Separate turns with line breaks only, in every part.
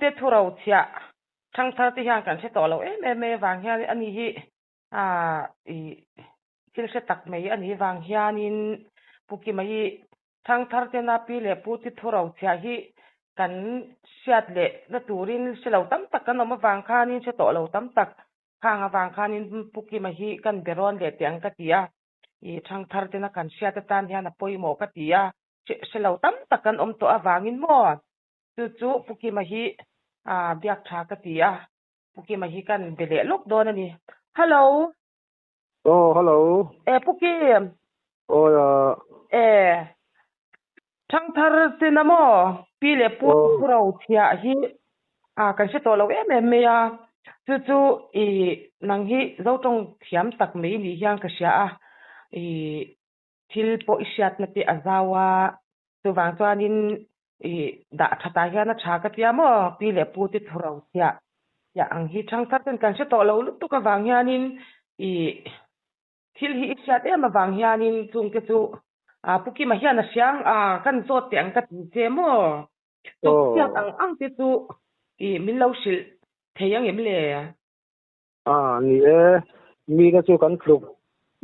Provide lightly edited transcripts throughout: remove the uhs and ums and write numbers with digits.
te thurau chia thang thar ti hian kan se to lo em wang hian ani hi i thil se tak mai ani wang hianin puki mai thang thar te na pi le pu ti thurau chia hi kan siat le na turin se lo tam tak kan oma wang khanin se to lo tam tak khanga wang khanin puki mai hi kan beron le tiang ka tia i thang thar te na kan siat tan hian a poimo ka tia se lo tam tak kan om to awangin mo chu puki mai hi biak tha ka tia puki mai hi kan bele lok don ani hello
hello
puki
oh
thang thar te na mo pi le pu rau thia hi kan se to lo me ya chu i nang hi zo tong thiam tak mai ni hiang ka sia i thil po isiat na te azawa tu wang chuanin i da thata hian a tha ka tia mo pi le pu ti thurau tia ya ang hi thang thar ten kan se to lo lu tu ka wang hianin i thil hi isiat em awang hianin chung ke chu puki ma hian a siang kan zot te ang ka ti che mo tu siat ang te chu i min lo sil theyang em le
ni mi ga chu kan thluk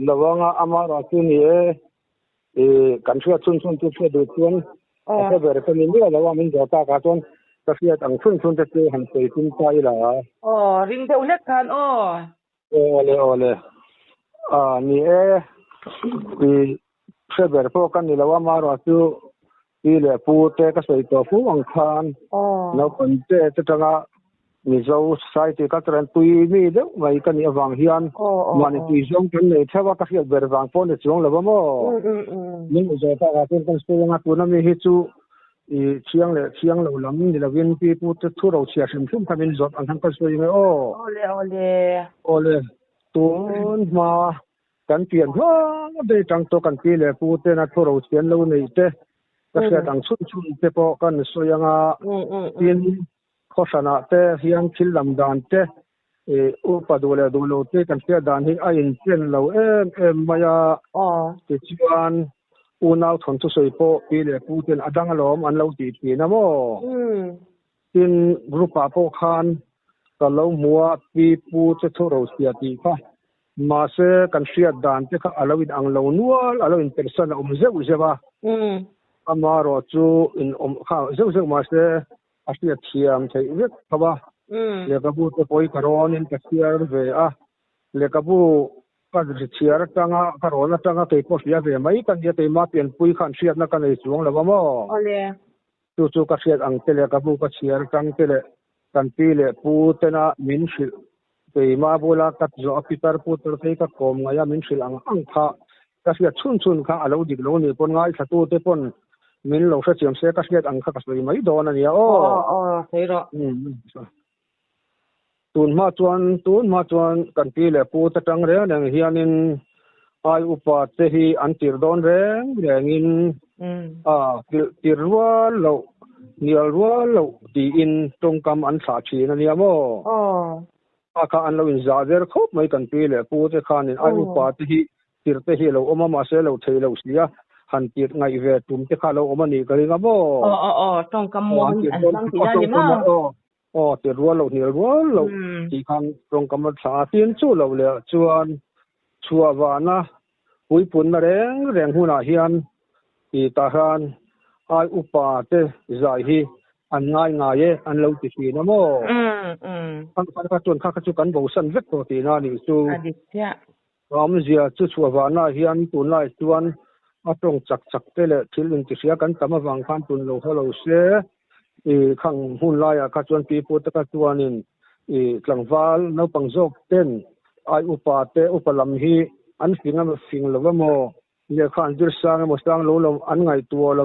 lawanga ama ra chu ni kan thua chun tu thua du chuan ka ber ka min la lawa min jota ka chon ka fiat ang chun te han sei tin ta ila
ring de ulek kan
ole ni ber po kan ni lawa ma ra chu pi le pu te ka sei to fu ang khan no kon te tanga ni zo society ka tran tui mi de mai kan ni awang hian mani ti zong kan nei thawa ka fiat ber wang po le chong lawa mo min zo ta ka kan sto nga tu na mi hi chu i chiang lo lam ni la win pi pu te thu ro chia sim thum khamin zot an thang ka so yi ole tun ma kan pian ho de tang to kan pi le pu te na thu ro chian lo nei te ka sia tang chun te po kan so yanga tin khosana te hian thil lam dan te upadole dolo te kan sia dan hi a in chen lo em maya ti chuan unau thon tu soi po pi le pu ten adang alom an lo ti na mo tin grupa po khan ka lo muwa pi pu te thu ro sia ti kha ma se kan sia dan te kha alawin ang lo nual alawin person zewa amaro chu in kha zeu ma se asia thiam thei vek khawa le ka bu te poi karon in ka siar ve le ka bu ka ri thiar tanga karona tanga te ko sia ve mai kan dia te ma pian pui khan siat na kan ei chuang lawa mo chu ka siat ang te le ka bu ka siar tang te le kan pi le pu te na min sil te ma bola kat zo apitar pu ter te ka kom nga ya min sil ang kha ka siat chun kha alo dik lo ni pon ngai thatu te pon min lo sa chiam se ka siat ang kha ka soi mai don ani
thei ro
tun ma chuan kan pi le pu ta tang re nang hianin ai upa te hi an tir don rengin tirwal lo nialwal lo ti in tongkam an tha thin ani amo ka an lo in za ver khop mai kan pi le pu te khanin ai upa te hi tir te hi lo oma ma se lo thei lo sia han tir ngai ve tum te kha lo oma ni ka ringa mo
tongkam mo an sang ti ani ma
te rual lo ti khang tongkam tha tin chu lo le chuan chua wa na pui pun na reng huna hian ti ta han ai upa te zai hi an ngai an lo ti na mo ka chun kha chu kan bo san vek to ti na ni chu ram zia chu chua wa na hian tun lai chuan atong chak te le thil in ti sia kan tama wang khan tun lo holo se khang hun lai ka chuan pi pu ta ka chuanin tlangwal no pangjok ten ai upa te upalam hi an fing lo mo le khan dir sang mo sang lo an ngai tu lo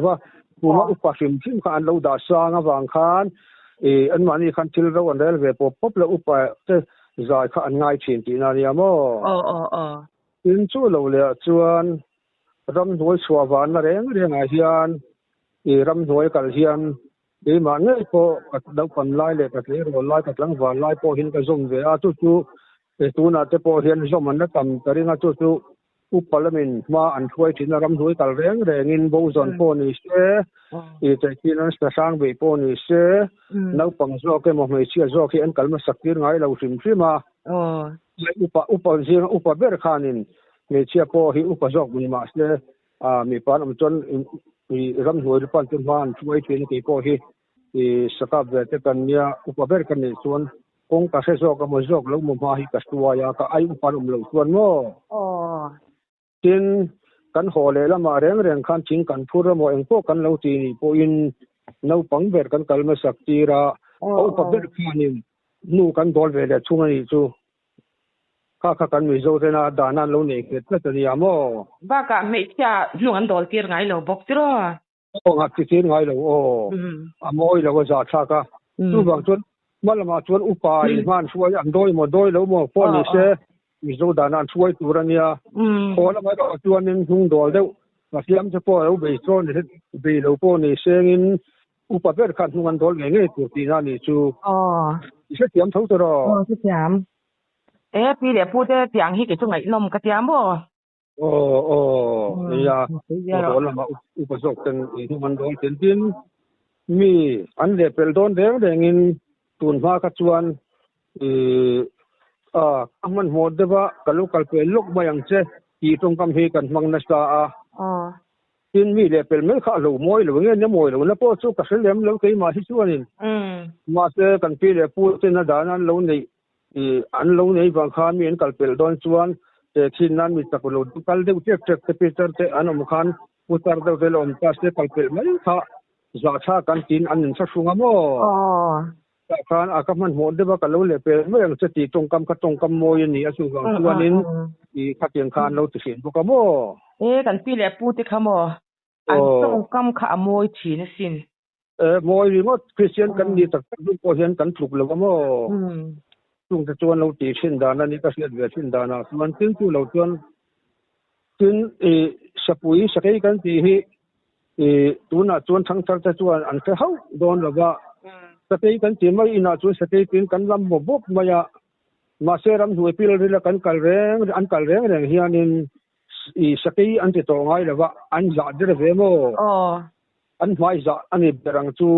kuma upa sim kha an lo da sang awang khan an mani khan thil ro an rel ve pop le upa te zai kha an ngai thin ti na ria mo tin chu lo le chuan ram noi suawan na reng a hian ram noi kal hian ma ngai po dau pan lai le ka le ro lai ka tlang wa lai po hin ka zom ve a chu tu na te po hian zom an na tam taringa chu upalamin ma an thuai thina ram hui kal reng in bo zon po ni se I te kin an sang be po ni se nau pang zo ke mo mai chia zo ki an kalma sakir ngai lo sim ma upa zing upa ber khanin me chia po hi upa zok mi ma se mi pan am chon I ram hui pan tin man thuai thina ke po hi I sakap ve te kan nia upa ber kan ni chuan kong ka se zok mo zok lo mo ma hi ka tua ya ka ai upa lo chuan mo tin kan hole lama reng khan ching kan phura mo engpo kan lo ti ni po in no pang ber kan kalma saktira o pa ber khanin nu kan dol ve le chunga ni chu kha kan mi zo tena dana lo ne ke tla tani amo
ba ka me cha nu an dol tir ngai lo bok tro
o nga ti tin ngai lo o amoi lo za tha ka tu bang chun malama chun upa I man suai an doi lo mo po ni se mi zo dana suai turania ko la ma ro chuan in hung dol deuh ma siam che po lo be tro ni be lo po ni sengin upa ber khan hung an dol nge tu ti na ni chu se tiam thau to ro
se tiam pi le pu te tiang hi ke chu ngai nom ka tiam bo
ya ko la ma upa zok ten hung an dol ten tin mi an le pel don reng in tun ma ka chuan man mod deba kalu kalpe lok bayang che I tong kam he kan mang na sa tin mi le pel mel kha lo moi lo nge ne moi lo na po chu ka selem lo ke ma hi chuanin ma se kan pi le pu te na dana lo nei an lo nei bang kha mi en kalpel don chuan te thin nan mi tak lo kal de tek te peter te anom khan putar de lo om ta se kalpel mai kha za tha kan tin an sa sunga mo khan akaman mod de ba kalo le pe me ang chati tong kam mo ni asu wang chuanin I khatin khan lo ti sin bu ka mo
kan pi le pu te khamo an tong kam kha moi thi na sin
moi ri mo Christian kan ni tak du ko hian kan thluk lo mo tung te chuan lo ti sin dana ni ka siat ve sin dana man tin tu lo chuan tin sapui sakai kan ti hi tuna chuan thang thar te chuan an te hau don lo ba sakai kan ti mai ina chu sakai tin kan lam mo bop maya ma seram hu pil ri la kan kal reng hianin I sakai an ti to ngai lawa an za de ve mo an mai za ani berang chu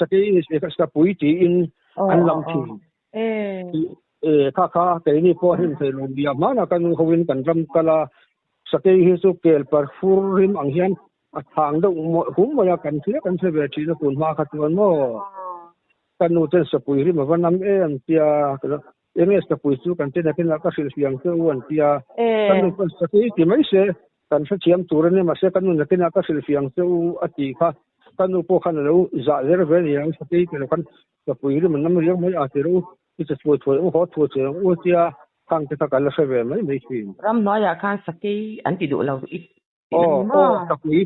sakai ni ka pui ti in an lam thi kha ke ni po hin se lo dia mana kan hovin kan ram kala sakai hi su kel par fur rim ang hian a thang do hum maya kan thia kan se ve thi na kun ma kha tuan mo kan nu ten sapui ri ma vanam em tia enge sapui chu kan te na ken ka sil siang chu an tia kan nu kan sakai ti mai se kan sa chiam tur ne ma se kan nu na ken ka sil siang chu ati kha kan nu po khan lo za ler ve ni ang sakai ke kan sapui ri man nam ri mai a te ro ti chu thoi ho thu che o tia kang te ka la se ve mai fin
ram no ya khan sakai an ti do lo
sapui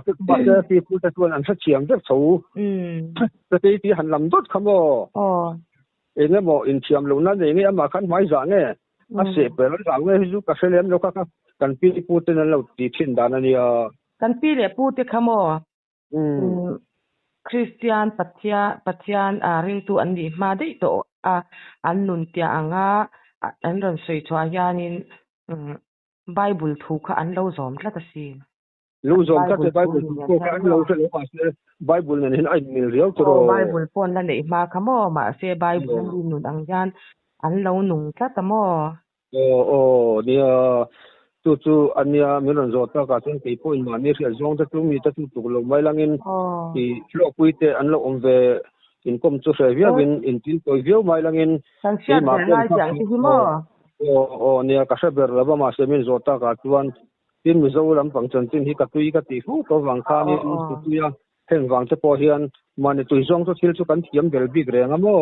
te ba se ti pu te chuan an sa chiam de chou sakai ti han lam dot khamo enge mo in chiam lo na ne ama khan mai za nge a se pe lo za nge ju ka selem lo ka kan pi pu te na lo ti thin dan ani
kan pi le pu te khamo Christian pathian ring tu an ni ma dei to an nun tia anga an ron sei chwa yanin Bible thu kha an lo zom tla ta sin
lo zom ka te Bible ko ka an lo se lo pa se Bible ne hin ai mil riau to
Bible pon la nei ma khamo ma se Bible ni nun ang jan an lo nung tla ta mo
dia tu ania miron zo ta ka chen pe po in ma ni ria zong ta tu mi ta tu lo mai langin ti flo puite an lo om ve in kom chu se via in tin to vio mai langin
ti ma ka ti mo
nia ka se ber la ba ma se min zo ta ka tuan tin mi zo lam pang chan tin hi ka tui ka ti fu to wang kha ni tu ya heng wang te po hian mani tui zong to thil chu kan thiam bel big renga mo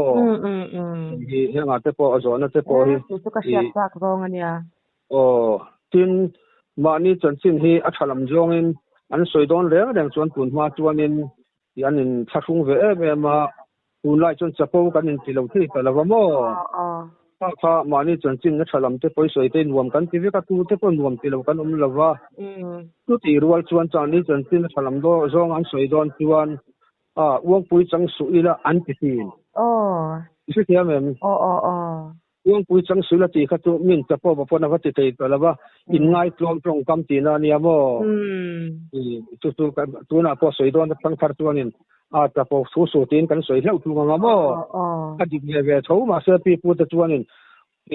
hi henga te po azona te po hi
chu ka siat tak rong ania
tin mani chan chin hi a thalam zong in an soidon reng chuan kun ma chuan in yan in thasung ve ma kun lai chon chapo kan in tilo thi ka lawa mo kha mani chan chin na thalam te poi soi te nuam kan ti ve ka tu te pon nuam tilo kan lawa tu ti rual chuan chani chan chin na thalam do zong an soidon chuan uang pui chang su ila an ti tin isi thiam em uang pui chang sula ti kha tu min ta po po na vati te to lawa in ngai tlom trong kam ti na nia mo tu tu ka tu na po soi don tang thar tu anin a ta po su su tin kan soi hlau tu nga mo a dik ye ve tho ma se pi pu ta tu anin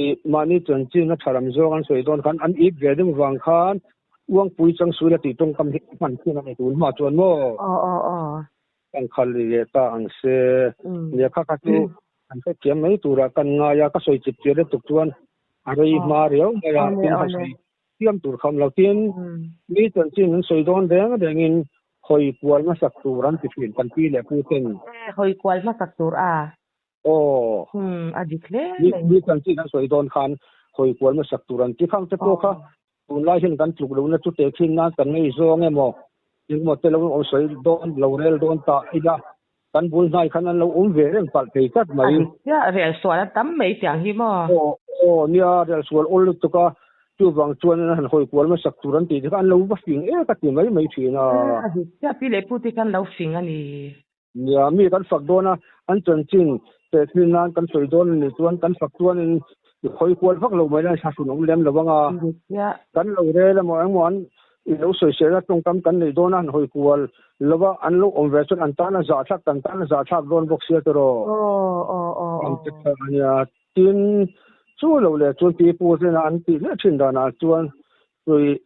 i mani chon chi na tharam zo kan soi don kan an ik ve ding wang khan uang pui chang sula ti tong kam hik man ki na me tu ma chon mo kan khal li ta ang se ne kha kha tu an se kiam mai tu ra kan nga ya ka soi chip che de tuk chuan ari ma reu ma ya tin ha soi tiam tur kham lo tin mi chon chin soi don deng in khoi kwal ma sak tu ran ti fin kan pi le pu ten
khoi kwal ma sak tur adikle
mi chon chin soi don khan khoi kwal ma sak tu ran ti khang te to kha tu lai hin kan tluk lo na chu te thin na kan ngei zo nge mo nhưng mà tên lâu sấy đón lâu rel đón ta ida kan bul nai khan an lo ve reng pal pe kat mai
ya rel swal tam mai tiang hi mo
nia rel swal ol tu ka tu wang chuan han hoi kwal ma sak turan ti kan lo ba fing ka ti mai thina
ya pi le pu ti kan lo fing ani
nia mi kan fak dona an chon chin te thin nan kan soi don ni chuan kan fak chuan in hoi kwal fak lo mai na sa su nong lem lo wanga kan lo rel mo ang mon i lo soi se na tong kam kan nei dona han hoi kwal lova an lo om ve chon an ta na za thak tan ta na za thak don box se tro am te ania tin chu lo le chu ti pu se na an ti le thin da na chuan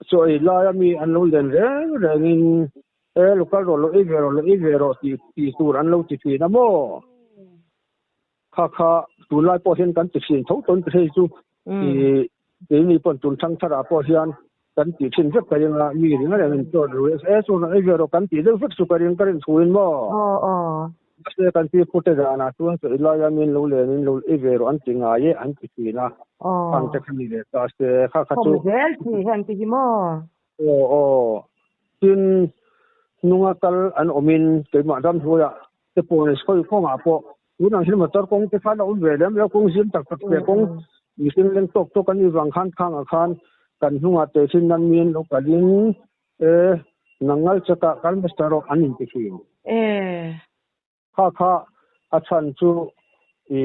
choi la ya mi an lo len reng in lokal lo e ve ro ti tur an lo ti fi na mo kha tu lai po hen kan ti fin tho ton te chu ti ni pon tun thang thara po hian kan ti thin vek ka ringa mi ringa ren to ru so na e vero kan ti de vek su ka ring ka rin thuin mo se kan ti pute da na tuan so ila ya min lo le nin lo e vero an ti nga ye an ti ti na kan te khani le ta se kha tu
gel ti hen ti mo
tin nunga kal an omin ke ma dam thuya te po ne skoi ko ma po unang hin ma tor kong te fa lo ve lem yo kong sim tak tak te kong mi sin leng tok to kan ni wang khan khan kan hunga te sin nan min lo kalin nangal chaka kal mastaro anin te hi kha a chan chu i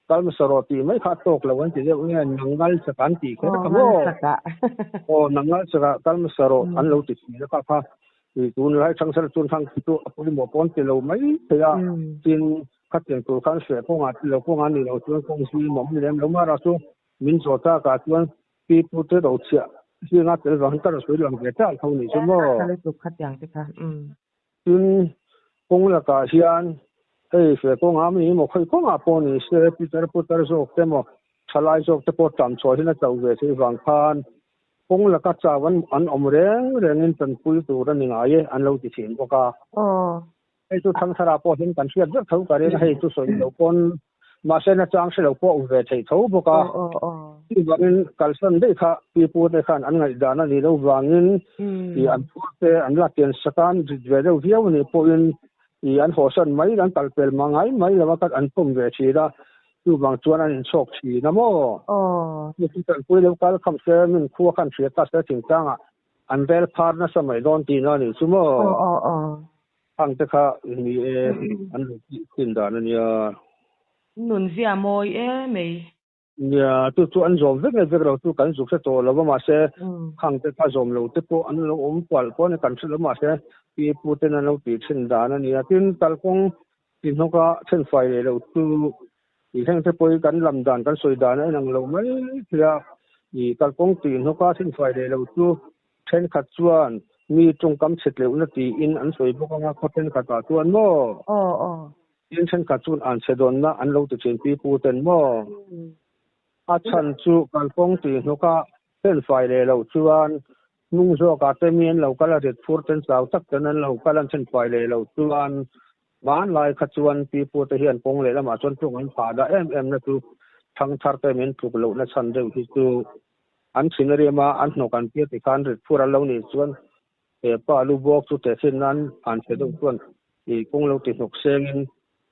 kal mastaro ti mai kha tok lawan ti le nge nangal chakan ti ke ka mo nangal chaka kal mastaro an lo ti ni kha i tun lai chang sar chun thang tu apuni mo pon ti lo mai te ya tin kha ten tu khan se ko nga ti lo ko nga ni lo chuan kong si mom ni lem lo ma ra chu min zo ta ka chuan pi pu te do chia si nga te wang ta soi lang ve ta thau ni chu mo
ka le tu khat yang te kha
tin kong la ka hian ei fe ko nga mi mo khoi ko nga po ni se pi tar zo te mo thalai zo te po tam choi na chau ve se wang khan kong la ka chawan an om reng in tan pui tu ra ni nga ye an lo ti thin ko ka ei tu thang thara po hin kan fiat thau ka re hei tu soi lo pon ma se na chang se lo po ve thei tho bo ka ti wangin kalsan de kha pi pu te khan an ngai da na ni lo wangin i an pu te an la ten sakan ve lo viau ni po in i an hosan mai an kalpel mangai mai lawa kat an pum ve chi da tu wang chuan an chok chi na mo ni ti kan pui lo kal kham se min khu khan thia ta se ting tanga an vel phar na samai don ti na ni chu mo ang te kha ni an tin da na nia
nun zia moi mei
nia tu an zom vek lo tu kan zuk se to lo ma se khang te kha zom lo te po an lo om kwal po ne kan se lo ma se pi pu te na lo ti thin da na nia tin tal kong tin ho ka chen fai le lo tu i heng te poi kan lam dan kan soi da na nang lo mai thia i tal kong tin ho ka chen fai le lo tu chen khat chuan mi chung kam chet le na ti in an soi bo ka nga khoten ka ta chuan mo in chen khat chun an se don na an lo tu chen pi pu ten mo a chan chu kal kong ti no ka chen fai le lo chuan nung zo ka te mien lo kala ret fur ten sau tak ten an lo kala chen fai le lo chuan man lai kha chuan pi pu te hian kong le lama chuan chung an pha da em na tu thang thar te men thuk lo na chan deu hi chu an scenery ma an no kan pi ti kan ret fur lo ni chuan pa lu bok chu te sin nan an se deu chuan i kong lo ti nok sengin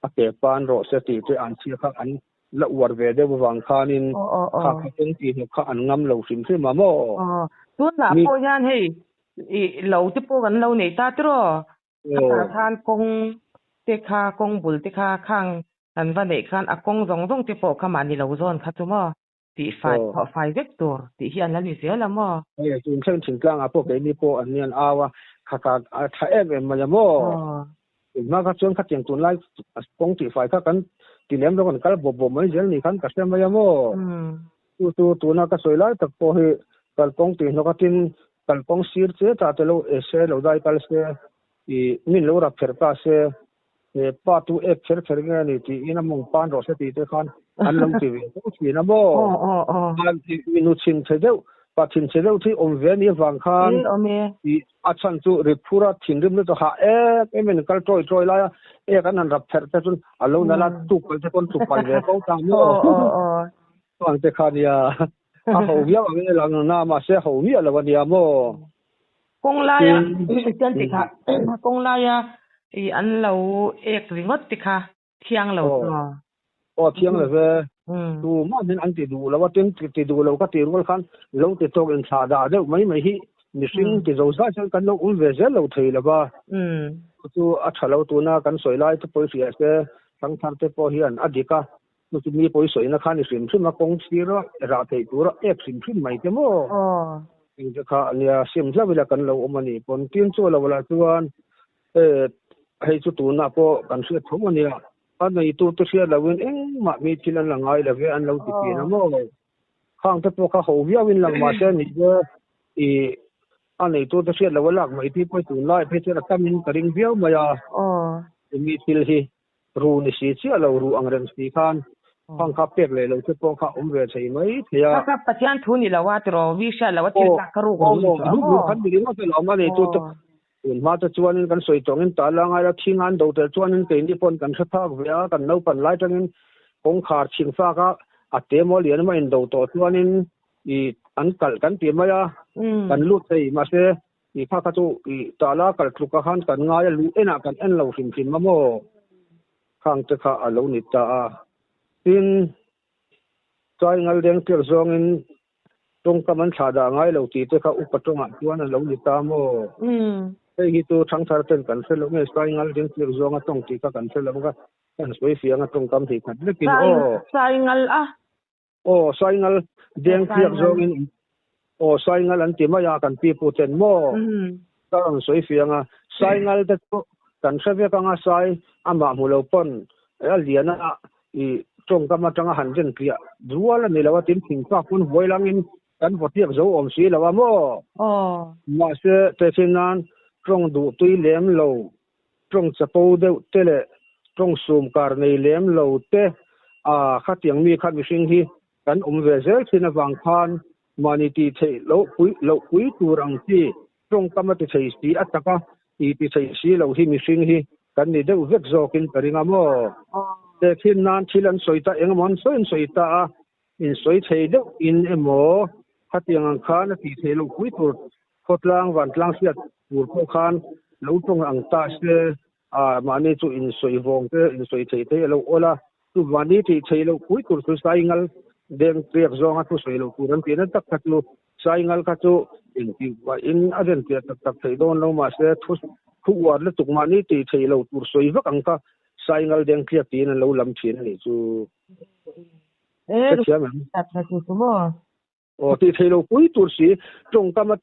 a ke pan ro se ti te an chi kha an la war ve de wang khanin kha kong ti no kha an ngam lo sim se ma mo
tu na po yan hei i lo te po gan lo nei ta tro khan kong te kha kong bul te kha khang an va nei khan akong zong te po kama ni lo zon kha chuma ti fai vector ti hian la ni zela mo
ai chun chen thing tlang a po ke ni po an nian awa kha tha em ma ya mo ma ka chon kha tiang tun lai kong ti fai kha kan ti lem lo kan kal bo mai zel ni khan ka sem ma ya mo tu na ka soi lai tak po hi kal kong ti no ka tin kal kong sir che ta te lo ese lo dai kal se i min lo ra pher pa se pa tu ek pher nge ni ti ina mong pan ro se ti te khan an lam ti ve ti na mo an ti minu chin che deu pa chin che deu thi om ve ni wang khan i a chan chu ri phura thin rim to ha e men kal troi la e kan an ra pher ta chun alo na la tu kal te kon tu pal ve ko ta mo ang te khan ya a ho ya nge lang na ma se ho mi ala wa ni mo
kong la ya chen ti kha kong la ya i an lo ek ringot ti kha thiang lo
thiang le ve tu ma den an ti du lo wa tin ti du lo ka ti rul khan lo ti tok in tha da de mai hi mi sing ti zo sa chan kan lo un ve zel lo thei la ba tu a thalo tu na kan soi lai tu poi sia se sang thar te po hian adika tu mi poi soi na khan ni sim thim ma kong si ro ra thei tu ro ek sim thim mai te mo in ja kha ania sim la vela kan lo omani pon tin chu lo la chuan hei chu tu na po kan se thum ania an nei tu sia lawin ma mi thilan la ngai la ve an lo ti pi na mo khang te po kha ho via win lang ma se ni je i an nei tu sia la lak mai ti poi tu lai phe ra kamin karing viau ma ya mi thil hi ru ni si chi lo ru ang ren si khan khang kha pek le lo te po kha ve chei mai thia
ka pathian thu ni lawa tro wi sha lawa ti ka ru ko
ru khan bi ma te lo ma nei tu ma ta chuan kan soi tong in ta la ngai la thingan do te chuan in te ni pon kan tha thak vea kan no pan lai tangin kong khar ching fa ka ate mo lian ma in do to chuan in i an kal kan ti ma ya kan lu thei ma se i pha ka chu i ta la kal tru ka han kan ngai lu ena kan en lo him ma mo khang te kha alo ni ta a tin chai ngal deng tir zong in tong ka man tha da ngai lo ti te kha upatonga chuan an lo ni ta mo hi tu thang thar ten kan se lo nge sai ngal ding tir zonga tong ti ka kan se lo ga kan soi fianga tong kam thi khat lekin
sai ngal
sai ngal deng tir zong in sai ngal an ti ma ya kan pi pu ten mo ka ang soi fianga sai ngal te kan se ve ka nga sai ama mu lo pon a liana i tong kam atanga han jen pia duala ni lawa tin thing pa kun voilang in kan votiak zo om si lawa mo ma se te chinan trong du tui lem lo trong chapo de tele trong sum kar nei lem lo te a khatiang mi khat mi sing hi kan ve zel thina wang khan mani ti thei lo pui tu rang ti trong kam ti thei si ataka ti thei si lo hi mi sing hi kan ni de vek zo kin karinga mo te khin nan thilan soita engamon soita in soi thei de in emo khatiang ang khan ti thei lo pui tur khotlang wan tlang siat pur ko khan lo tong ang ta se mani chu in soi vong te in soi thei te lo ola tu mani ti thei lo pui tur su sai ngal deng priak zonga tu soi lo turan pi na tak tak lu sai ngal ka chu in ti wa in aden ti tak thei don lo ma se thu war le tuk mani ti thei lo tur soi vak ang ka sai ngal deng priak ti na lo lam thin ni chu ti thei lo pui tur si tong ka ma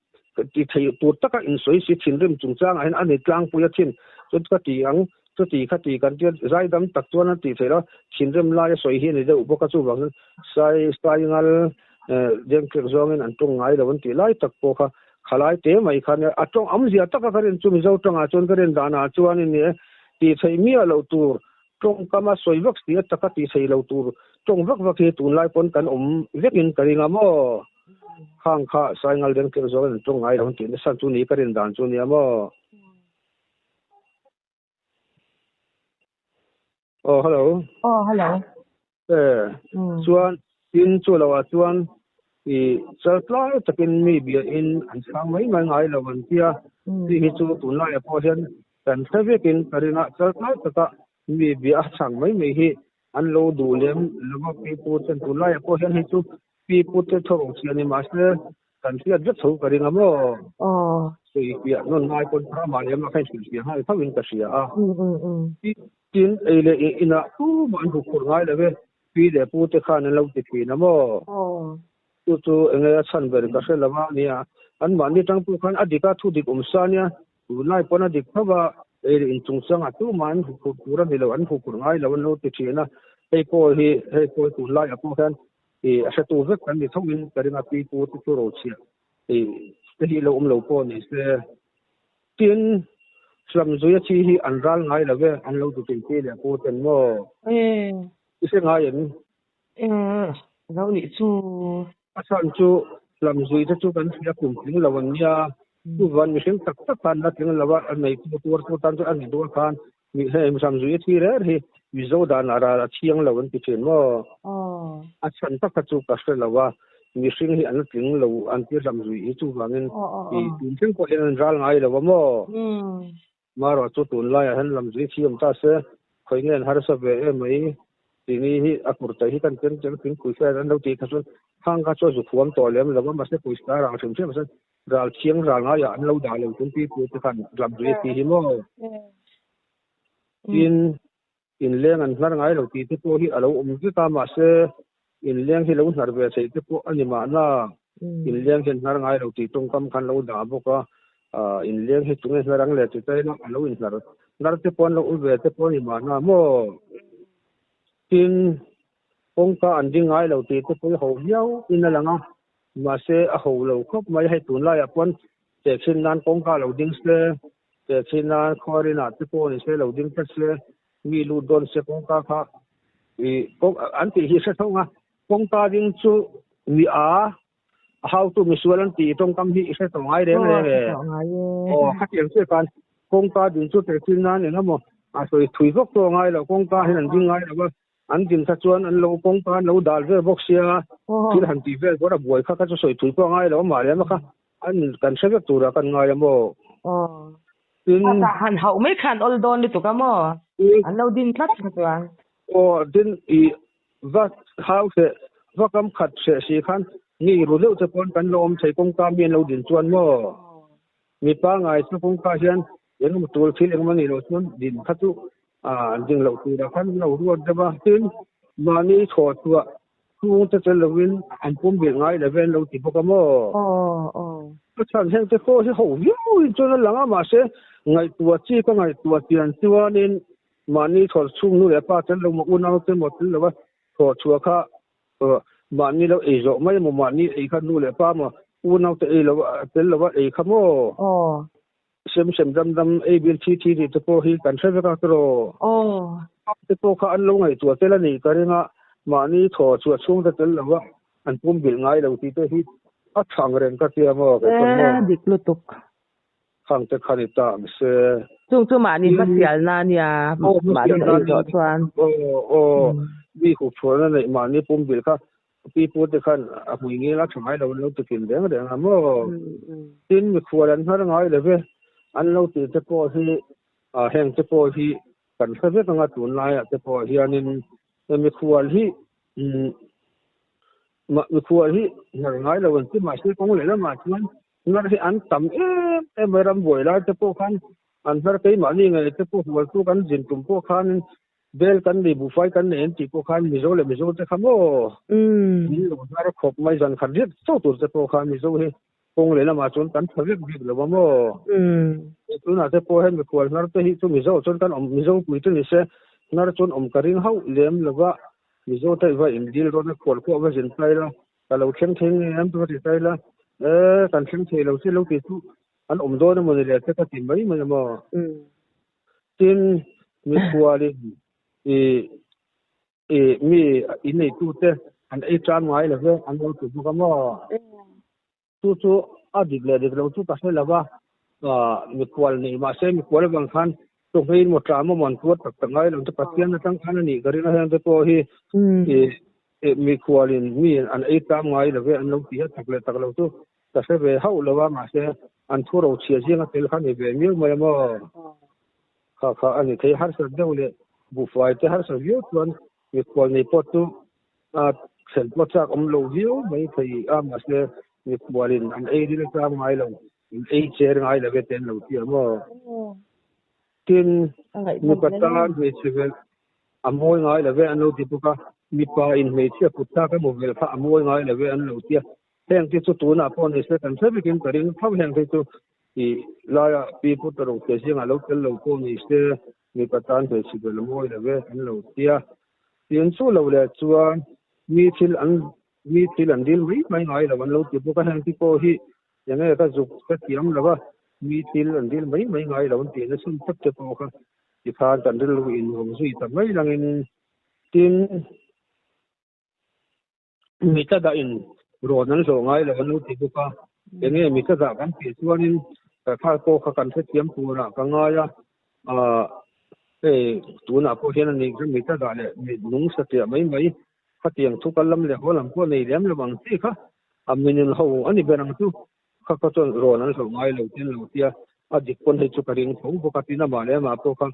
ti thei tur taka in soi si thin rim chung chang an ni tlang puya thin chut ka ti ang chu ti kha ti kan ti zai dam tak chuan ti thei lo thin rim la ya soi hi ni de upo ka chu wang sai ngal deng krek zong in an tung ngai lo ti lai tak po kha khalai te mai khan a tong am zia taka karen chu mi zo tanga chon karen dana chuan ni ti thei mi lo tur tong kama soi vak ti taka ti thei lo tur tong vak hi tun lai pon kan vekin karinga mo khang kha sai ngal deng tir zo tong ngai ron tin san chu ni karin dan chu ni amo hello chuan tin chu lawa chuan i sartla takin mi bia in an sang mai ngai lo ban tia ti hi chu tun lai po hian kan savekin karina sartla taka mi bia sang mai hi an lo du lem lama pi pu chen tun lai po hian hi chu pi pu te thoro chiani master kan sia jet tho karinga mo sei pia non ngai kon pra ma lem khai sil pia hai thawin ka sia tin ai le ina tu man hu khur ngai le ve pi le pu te khan lo ti phi na mo tu enge chan ber ka se lama nia an man ni tang pu khan adika thu dik sa nia tu nai pona dik phawa ei in chung chang a tu man hu pura ni lo an hu khur ngai lo lo ti thina ei po tu lai a pu khan e asa tu ve kan ni thongin karinga pi pu tu ro chia e te hi lo lo po ni se tin slam zuya chi hi an ral ngai la ve an lo tu tin ti le po ten mo ise ngai en
lo ni chu
asan chu lam zui te chu kan sia kum ting lawan nia tu van mi sing tak tak kan na ting lawa an nei tu tu tan chu an ni do kan mi he mi sam zui ti re hi mi zo da na ra chiang lawan ti chen mo asan tak chu ka se lawa mi sing hi an ting lo an ti lam zui chu wangin i tin sing ko en ral ngai lawa mo maro chu tun lai han lam zui thiam ta se khoi ngen har sa ve e mai ti ni hi akur ta hi kan chen chen tin ku sa an lo ti khasun hang ka cho zu khuam to lem lawa ma se ku sta ra thum che ma se ral chiang ral nga ya an lo da lo tum pi pu te kan lam zui ti hi mo in leng an hnar ngai lo ti te po hi alo ki ta ma se in leng hi lo hnar ve sei te po ani ma na in leng hin hnar ngai lo ti tung kam khan lo da bo ka in leng hi tung hnar ang le ti te na alo in hnar te pon lo u ve te po ni ma na mo tin kong ka an ding ngai lo ti te po ho hiao in la nga ma se a ho lo khop mai hai tun la ya pon te chin nan kong ka lo ding se te chin nan khorina te po ni se lo ding te se mi lu don se kong ka kha i kong an ti hi se thonga kong ka ding chu mi a how to mi sualan ti tong kam hi se tong ai reng re kha tiang se kan kong ka ding chu te chin nan ne mo a soi thui vok to ngai lo kong ka hin an ding ngai lo an din sa chuan an lo kong ka lo dal ve box sia tin han ti ve ko ra boi kha ka chu soi thui po ngai lo ma le ma kha an kan se ve tu ra kan ngai mo tin
han hau mai khan ol don ni tu ka mo an lo din tlat ka chuan
din i va how se va kam khat se si khan ni ru le te pon kan lom thei kong ka mien lo din chuan mo mi pa ngai chu kong ka hian yen mu tul thil eng mani lo chuan din kha chu ding lo tu da khan lo ruat da ba tin mani tho tua khu te te lovin an pum bi ngai le ven lo ti bo ka mo ko chan heng te ko hi ho yu chu na langa ma se ngai tua chi ka ngai tua tian chuanin mani thor chung nu le pa chen lo mo unau te mo tin lo ba tho chua kha mani lo e zo mai mo mani e kha nu le pa mo unau te e lo tel lo ba e kha mo sem dam e bil thi te po hi kan se ka tro te po kha an lo ngai tua te la ni ka ringa mani tho chua chung te tel lo ba an pum bil ngai lo ti te hi a thang ren ka tia mo ka mo
dik lu tuk
khang te khani ta se
chu mani ka sial na nia mani e zo chuan
mi khu phona nei mani pum bil kha pi pu te khan a hui nge la thamai lo tu kin deng mo tin mi khuaran har ngai le ve an lo ti te po hi heng te po hi kan sa ve ka nga tun lai te po hi anin mi khual hi mi khual hi ngar ngai lo ti ma se kong le la ma chuan ngar hi an tam ram boi la te po khan an har kai ma ni ngai te po hual tu kan jin tum po khan bel kan ni bu fai kan nen ti po khan mi zo te khamo ni lo har khop mai jan khan ri to tur te po khan mi zo he kong le la ma chon kan thavek bi lo mo tu na te po hen mi khual nar te hi tu mi zo chon kan mi zo pui te ni se nar chon karing hau lem lova mi zo te va in dil ro na khol ko va jin tai la ka lo theng em tu ti tai la kan theng the lo se lo ti tu an do na mo le te ka ti mai mo tin mi khuali mi in nei tu te an e chan ngai la ve an lo tu ka mo tu adik le dik lo tu ka se la ba mi kwal nei ma se mi kwal bang khan to hein mo tra mo mon tuat tak ngai lo ta pathian na tang khan ni gari na han te po hi mi kwalin mi an e tam ngai la ve an lo ti tak lo tu ta se ve hau lo wa ma se an thu ro chia jinga tel khan e ve mi mo kha ani thei har sa de le bu fai te har sa view tuan mi kwal nei po tu sen po chak lo view mai thei ma se mi kwalin an e ri le tam ngai lo ei cher ngai la ve ten lo ti mo tin mi patan ve chivel amoi ngai la ve an lo ti puka mi pa in me chia putta ka movel kha amoi ngai la ve an lo tia heng ti chu tu na pon is kan se bikin karin pham heng ti tu i la ya pi pu to ro te singa lo tel lo ko ni se mi patan ve chivel amoi la ve an lo tia tin chu lo le chuan mi thil an dil mai ngai la wan lo ti puka heng ti ko hi yang ka zuk ka tiam la ba mi thil an dil mai ngai la wan ti na sun tak te po kha ti phan tan dil lu in hom zui ta mai lang in tin mi ta da in ro nan so ngai la wan lu ti puka yang mi ta da kan ti chuan in ka kha ko kha kan se tiam pu na ka nga ya tu na po hian ni mi ta da le mi nung sa ti mai kha tiang thu kalam le holam ko nei lem le bang ti kha aminin ho ani berang tu kha ka chon ro nan so ngai lo tin lo tia a dik kon he chu ka ring thong bo ka tina ma le ma po kha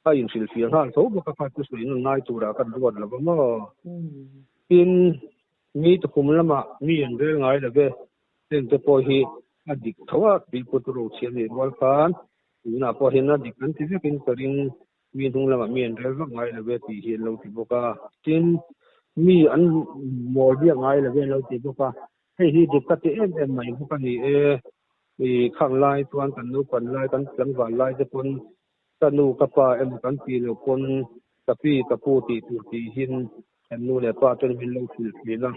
a in sil fi han tho bo ka tu sui nun ngai tu ra kan duat la ba mo tin mi to kum lama mi en re ngai la ve ten te po hi a dik thowa pi pu tu ro chen ni wal kan na po hin na dik kan ti ve kin ka ring mi dung lama mi en re va ngai la ve ti hi lo ti bo ka tin mi an mo dia ngai la ve lo ti bo ka hei hi dik ka ti em mai bo ka ni khang lai tuan kan nu kan lai kan tlang van lai te pon kanu kapa em kan pi lo pon kapi kapu ti tu ti hin kan nu le pa ten min lo thil thil na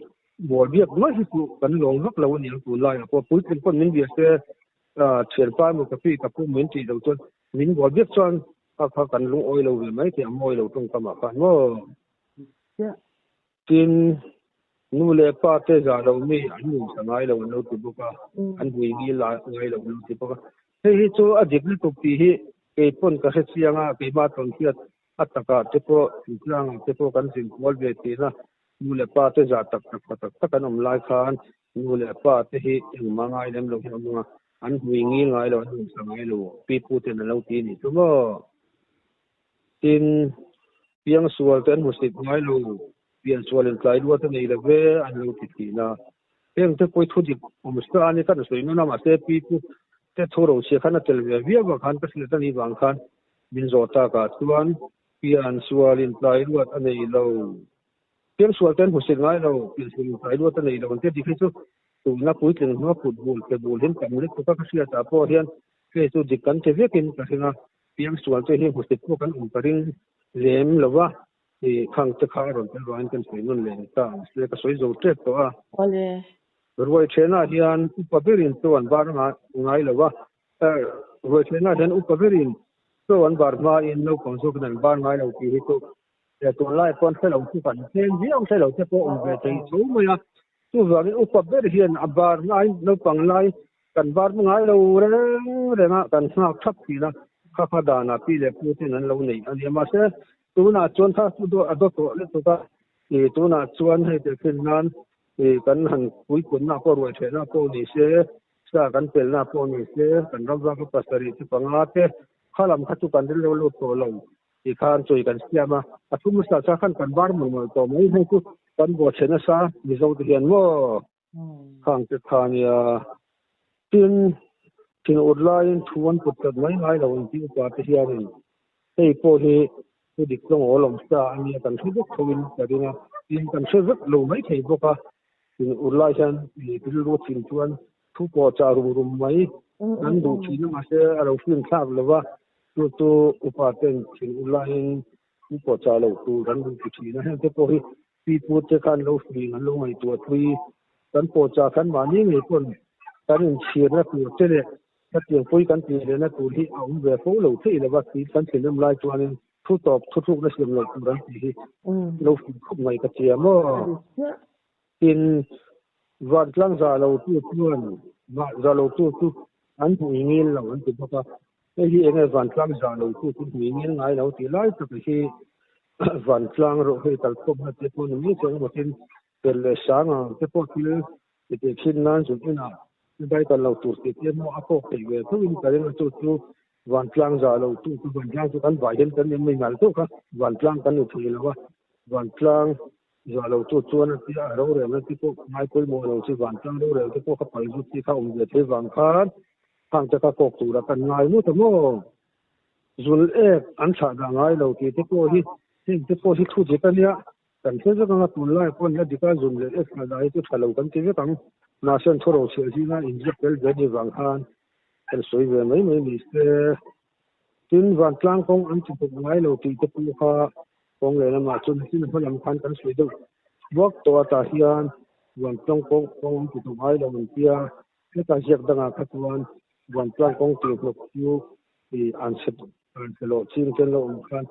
bol biak ma hi tu kan long vak lo ni tu lai ko pui ten pon min bia se chen pa mu kapi kapu min ti lo ton min bol biak chuan ka kan lu oi lo ve mai ti am oi lo tong kama kan mo tin nu le pa te za lo mi an nu sa ngai lo no tu buka an hui gi la ngai lo no tu buka hei chu a dik ni tu ti hi ke pon ka se chianga ke ma ton ti ataka te po tlang te po kan sin wal ve ti na nu le pa te za tak kan om lai khan nu le pa te hi eng ma ngai lem lo hi ma an hui gi ngai lo nu sa ngai lo pi pu te na lo ti ni tu mo tin piang sual ten musik ngai lo pian sualin tlai ruat nei la ve an lo ti na heng te poi thu dik omsta ani kan soi no na ma te pi pu te thoro che khana tel ve via wa khan ka sile tani wang khan min zota ka tuan pian sualin tlai ruat anei lo pian sual ten musik ngai lo pian sualin tlai ruat anei lo te dik chu tu na pui tling no put bul te bul hin kam le ka sia ta po hian ke chu dik kan te ve kin ka singa pian sual te hi musik ko kan um paring lem lova khang te kha ron te roin kan sei nun len ta le ka soi zo te to a
ole
roi chena hian upaberin to an bar nga ngai lawa roi chena den upaberin to an bar ma in no kong so kan bar ngai lo ti to ya to lai pon se lo ti kan ten ji ong se lo te po ong ve te chu ma ya tu va ni upaber hian a bar ngai no pang lai kan bar ngai lo re na kan sa thap ti na kha da na pi le pu tin an lo nei an ya ma se tu na chon tha tu do ado to le to ka tu na chuan he te fin nan kan han pui kun na ko roi the na ko ni se sa kan pel na ko ni se kan ram ra ko pasari ti panga te khalam kha tu kan lo lo to lo ti khan choi kan siama athum sa sa khan kan bar mu to mai hai tu kan bo chena sa ni zo ti hian mo khang te khania tin online thuan put ta mai ngai lo ti pa te hian hei po hi tu dik long olom sa ani kan thu bok thawin kadina tin kan se vek lo mai thei boka tin urlai san bil ro tin chuan thu po cha rum mai kan du thi na ma se aro fin thab lova tu upa ten tin urlai thu po cha lo tu ran du thi na he te po hi pi pu te kan lo fi ngan lo mai tu thui kan po cha kan ma ni ngai pon kan in chir na tu te le ta tiang pui kan ti le na tu hi ong ve fo lo thei lova ti kan tin nam lai chuan thu top thu na sim lo tu ran ti lo fi khop ngai ka chia mo tin van tlang za lo tu chuan ma za lo tu an hu ngil lo an ti boka hi enge van tlang za lo tu hu ngil ngai lo ti lai ta hi van tlang ro he tal khop na te pon mi chang mo tin tel le sang te po ti te khin nan zu ina dai kan lo tu ti mo a ko pe ve tu in ka le tu van tlang za lo tu van tlang tu kan vai den kan mai ngal tu ka van tlang kan u thi lo wa van tlang za lo tu chuan ti a ro re na ti ko mai koi mo lo chi van tlang ro re ti ko ka pai zu ti ka um le te van khan hang ta ka ko tu ra kan ngai mu ta mo zul ek an tha da ngai lo ti te ko hi thu je ta nia kan se ga nga tun lai pon la dika zul le ek na dai tu thalo kan ti ve kam na sen thoro che ji na in je pel ve ni wang han el soi ve mai ni se tin van tlang kong an ti tu ngai lo ti te pu kha kong le na ma chun sin ho lam khan kan soi do bok to ta hian van tlang kong ti tu ngai lo mun pia le ta jek da nga khatwan van tlang kong ti lo chu ti an se lo chin ken lo khan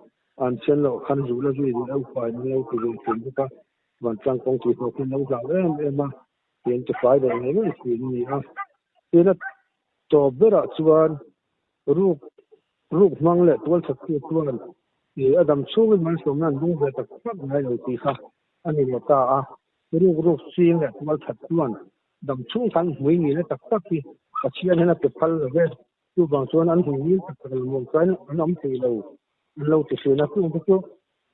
an chen lo khan zu la zui lo fai ni lo ti tin ka van tlang kong ti lo ken lo za ma yen ti fai de ngai ni a ina to bera chuan ruk mang le tual thak ti chuan e adam chung man som nan dung ve tak tak ngai lo ti kha ani lo ta a ruk sing le tual thak chuan dam chung kan hui ni le tak tak ki achian hena pe phal ve tu bang chuan an hui ni tak tak lo kan an am ti lo ti se na tu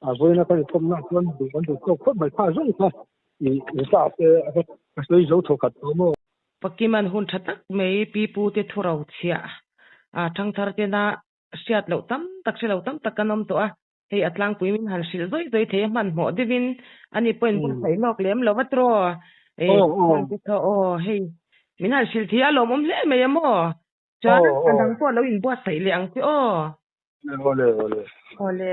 a voi na kan thom na chuan du kan du ko khot mai pha zung kha ni ta pe a soi zo tho khat mo
pakiman hun thatak mei pi pu te thurau chia a thang thar te na siat lo tam tak se lo tam takanom to a hei atlang puimin han sil zoi the man mo divin ani point bul sai lok lem lo watro e kan ti tho hei min han sil thia lo mom le me mo chan kan dang po lo in bo sai le ang ti
ole